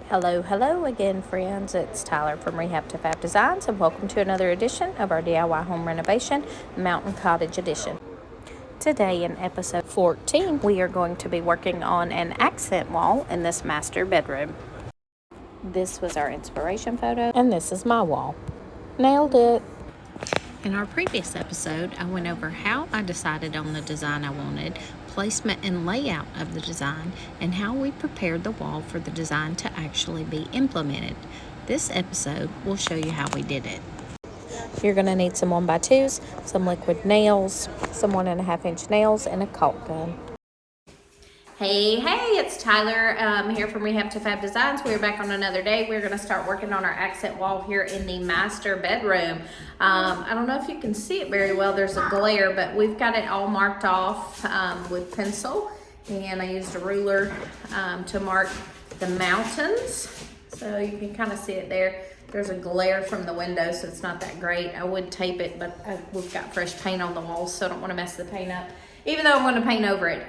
Hello again, friends. It's Tyler from Rehab to Fab Designs, and welcome to another edition of our DIY home renovation, Mountain Cottage Edition. Today, in episode 14, we are going to be working on an accent wall in this master bedroom. This was our inspiration photo, and this is my wall. Nailed it. In our previous episode, I went over how I decided on the design I wanted, placement and layout of the design, and how we prepared the wall for the design to actually be implemented. This episode will show you how we did it. You're going to need some 1x2s, some liquid nails, some 1.5-inch nails, and a caulk gun. Hey, it's Tyler here from Rehab to Fab Designs. We're back on another day. We're going to start working on our accent wall here in the master bedroom. I don't know if you can see it very well. There's a glare, but we've got it all marked off with pencil. And I used a ruler to mark the mountains. So you can kind of see it there. There's a glare from the window, so it's not that great. I would tape it, but we've got fresh paint on the walls, so I don't want to mess the paint up, even though I'm going to paint over it.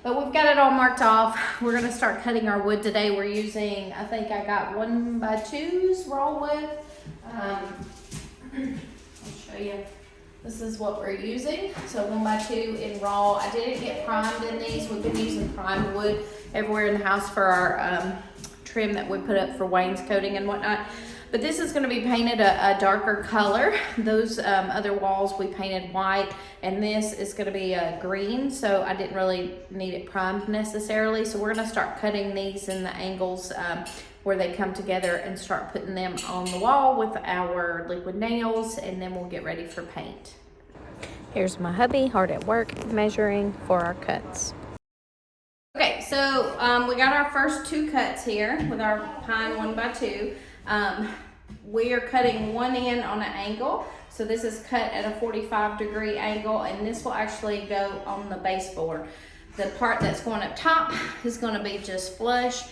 But we've got it all marked off. We're going to start cutting our wood today. We're using, I think I got 1x2s raw wood. I'll show you. This is what we're using. So 1x2 in raw. I didn't get primed in these. We've been using primed wood everywhere in the house for our trim that we put up for wainscoting and whatnot. But this is going to be painted a darker color. Those other walls we painted white, and this is going to be a green, so I didn't really need it primed necessarily. So we're going to start cutting these in the angles where they come together and start putting them on the wall with our liquid nails, and then we'll get ready for paint. Here's my hubby, hard at work, measuring for our cuts. Okay, so we got our first 2 cuts here with our pine 1x2. We are cutting one end on an angle. So this is cut at a 45-degree angle, and this will actually go on the baseboard. The part that's going up top is going to be just flush.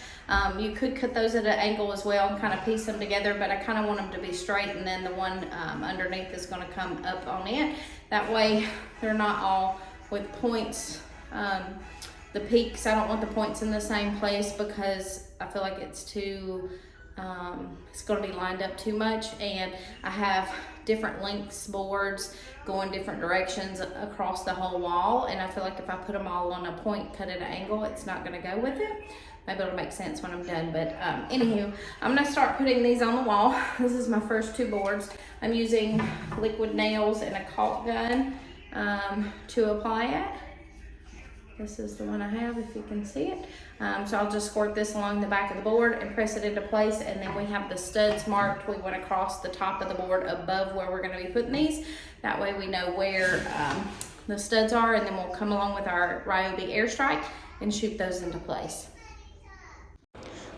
You could cut those at an angle as well and kind of piece them together, but I kind of want them to be straight, and then the one underneath is going to come up on it. That way they're not all with points. The peaks, I don't want the points in the same place because I feel like it's too it's going to be lined up too much, and I have different lengths boards going different directions across the whole wall, and I feel like if I put them all on a point cut at an angle, it's not going to go with it. Maybe it'll make sense when I'm done, but anywho, I'm going to start putting these on the wall. This is my first 2 boards. I'm using liquid nails and a caulk gun to apply it. This is the one I have, if you can see it. So I'll just squirt this along the back of the board and press it into place, and then we have the studs marked. We went across the top of the board above where we're going to be putting these. That way we know where the studs are, and then we'll come along with our Ryobi airstrike and shoot those into place.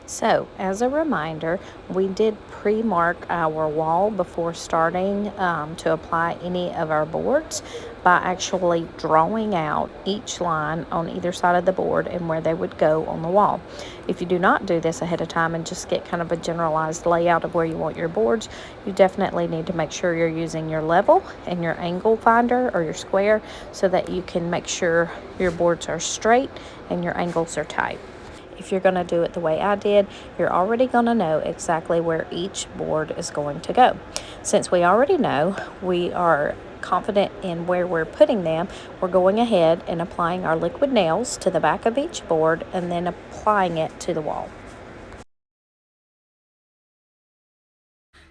So, as a reminder, we did pre-mark our wall before starting to apply any of our boards by actually drawing out each line on either side of the board and where they would go on the wall. If you do not do this ahead of time and just get kind of a generalized layout of where you want your boards, you definitely need to make sure you're using your level and your angle finder or your square so that you can make sure your boards are straight and your angles are tight. If you're going to do it the way I did, you're already going to know exactly where each board is going to go. Since we already know, we are confident in where we're putting them, we're going ahead and applying our liquid nails to the back of each board and then applying it to the wall.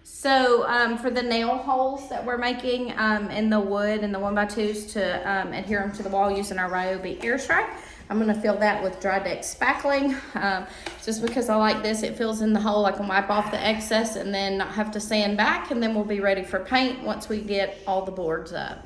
So for the nail holes that we're making in the wood and the 1x2s to adhere them to the wall using our Ryobi airstrike, I'm going to fill that with dry deck spackling. Just because I like this, it fills in the hole. I can wipe off the excess and then not have to sand back, and then we'll be ready for paint once we get all the boards up.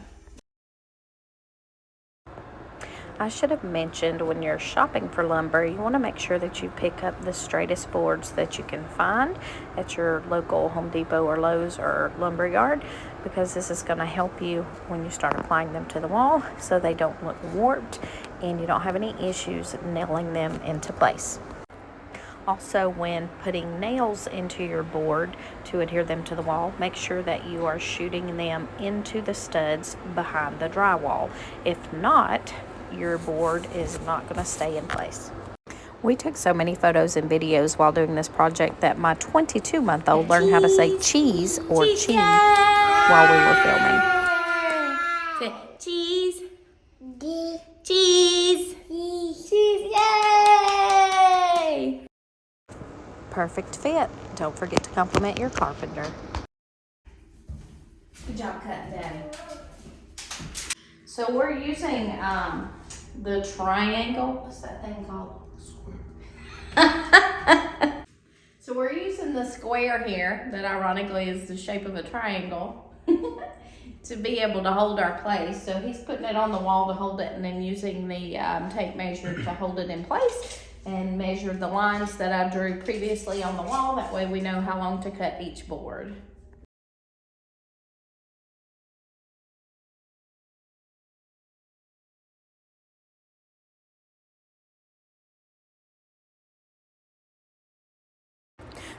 I should have mentioned, when you're shopping for lumber, you want to make sure that you pick up the straightest boards that you can find at your local Home Depot or Lowe's or lumber yard, because this is going to help you when you start applying them to the wall so they don't look warped and you don't have any issues nailing them into place. Also, when putting nails into your board to adhere them to the wall, make sure that you are shooting them into the studs behind the drywall. If not, your board is not going to stay in place. We took so many photos and videos while doing this project that my 22-month-old learned how to say cheese or cheese while we were filming. Say cheese. Cheese. Cheese. Yay! Perfect fit. Don't forget to compliment your carpenter. Good job cutting, Daddy. So we're using the triangle. What's that thing called? So we're using the square here that ironically is the shape of a triangle to be able to hold our place. So he's putting it on the wall to hold it and then using the tape measure to hold it in place and measure the lines that I drew previously on the wall. That way we know how long to cut each board.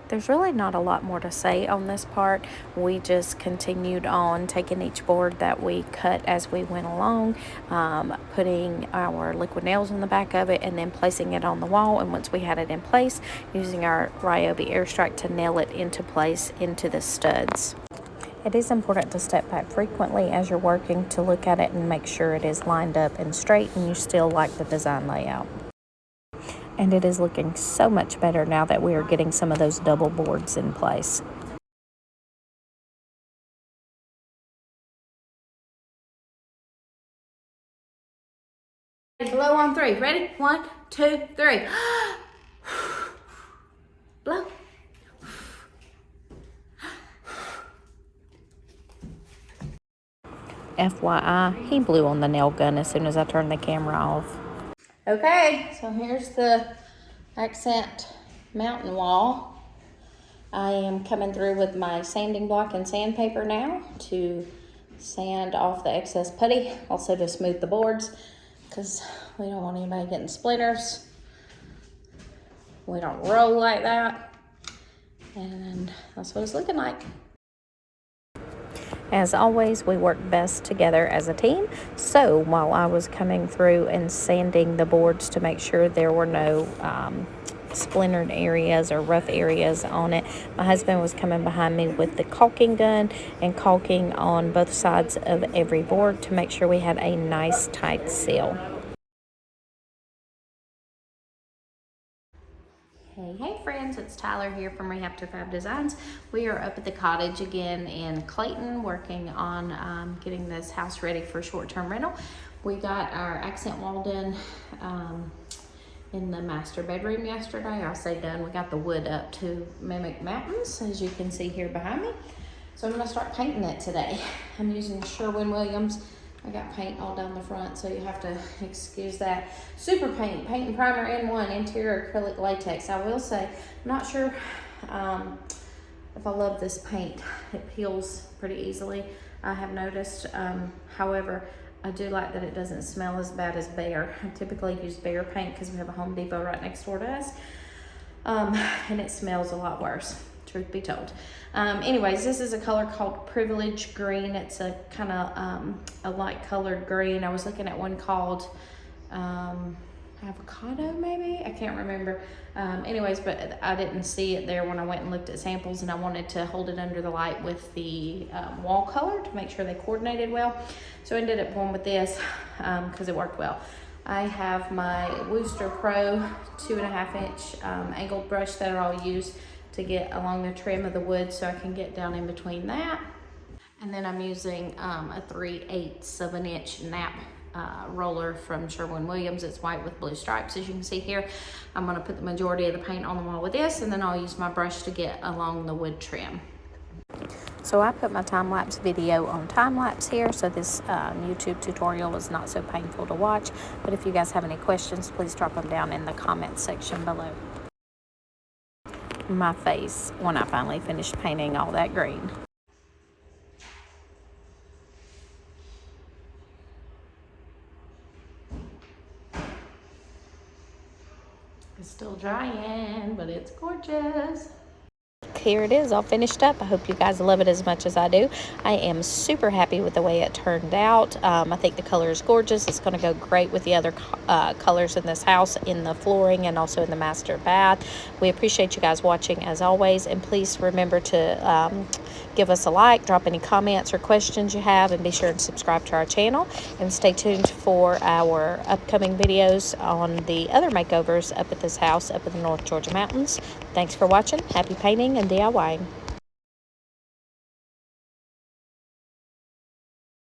There's really not a lot more to say on this part. We just continued on taking each board that we cut as we went along, putting our liquid nails in the back of it and then placing it on the wall. And once we had it in place, using our Ryobi Airstrike to nail it into place into the studs. It is important to step back frequently as you're working to look at it and make sure it is lined up and straight and you still like the design layout. And it is looking so much better now that we are getting some of those double boards in place. Blow on 3. Ready? 1, 2, 3. Blow. FYI, he blew on the nail gun as soon as I turned the camera off. Okay, so here's the accent mountain wall. I am coming through with my sanding block and sandpaper now to sand off the excess putty, also to smooth the boards because we don't want anybody getting splinters. We don't roll like that, and that's what it's looking like. As always, we work best together as a team. So while I was coming through and sanding the boards to make sure there were no splintered areas or rough areas on it, my husband was coming behind me with the caulking gun and caulking on both sides of every board to make sure we had a nice tight seal. Hey friends, it's Tyler here from Rehab to Fab Designs. We are up at the cottage again in Clayton working on getting this house ready for short-term rental. We got our accent wall done in the master bedroom yesterday. I say done, we got the wood up to mimic mountains, as you can see here behind me. So I'm gonna start painting it today. I'm using Sherwin-Williams. I got paint all down the front, so you have to excuse that. Super paint, paint and primer in one, interior acrylic latex. I will say, I'm not sure if I love this paint. It peels pretty easily, I have noticed. However, I do like that it doesn't smell as bad as Behr. I typically use Behr paint because we have a Home Depot right next door to us. And it smells a lot worse, truth be told. Anyways, this is a color called Privilege Green. It's a kind of a light colored green. I was looking at one called Avocado, maybe? I can't remember. Anyways, but I didn't see it there when I went and looked at samples, and I wanted to hold it under the light with the wall color to make sure they coordinated well. So I ended up going with this because it worked well. I have my Wooster Pro 2.5 inch angled brush that I'll use to get along the trim of the wood so I can get down in between that. And then I'm using a 3/8 of an inch nap roller from Sherwin-Williams. It's white with blue stripes, as you can see here. I'm gonna put the majority of the paint on the wall with this, and then I'll use my brush to get along the wood trim. So I put my time-lapse video on time-lapse here, so this YouTube tutorial is not so painful to watch. But if you guys have any questions, please drop them down in the comments section below. My face when I finally finished painting all that green. It's still drying, but it's gorgeous. Here it is, all finished up. I hope you guys love it as much as I do. I am super happy with the way it turned out. I think the color is gorgeous. It's going to go great with the other colors in this house, in the flooring and also in the master bath. We appreciate you guys watching as always, and please remember to give us a like, drop any comments or questions you have, and be sure to subscribe to our channel, and stay tuned for our upcoming videos on the other makeovers up at this house up in the North Georgia mountains. Thanks for watching. Happy painting and DIYing.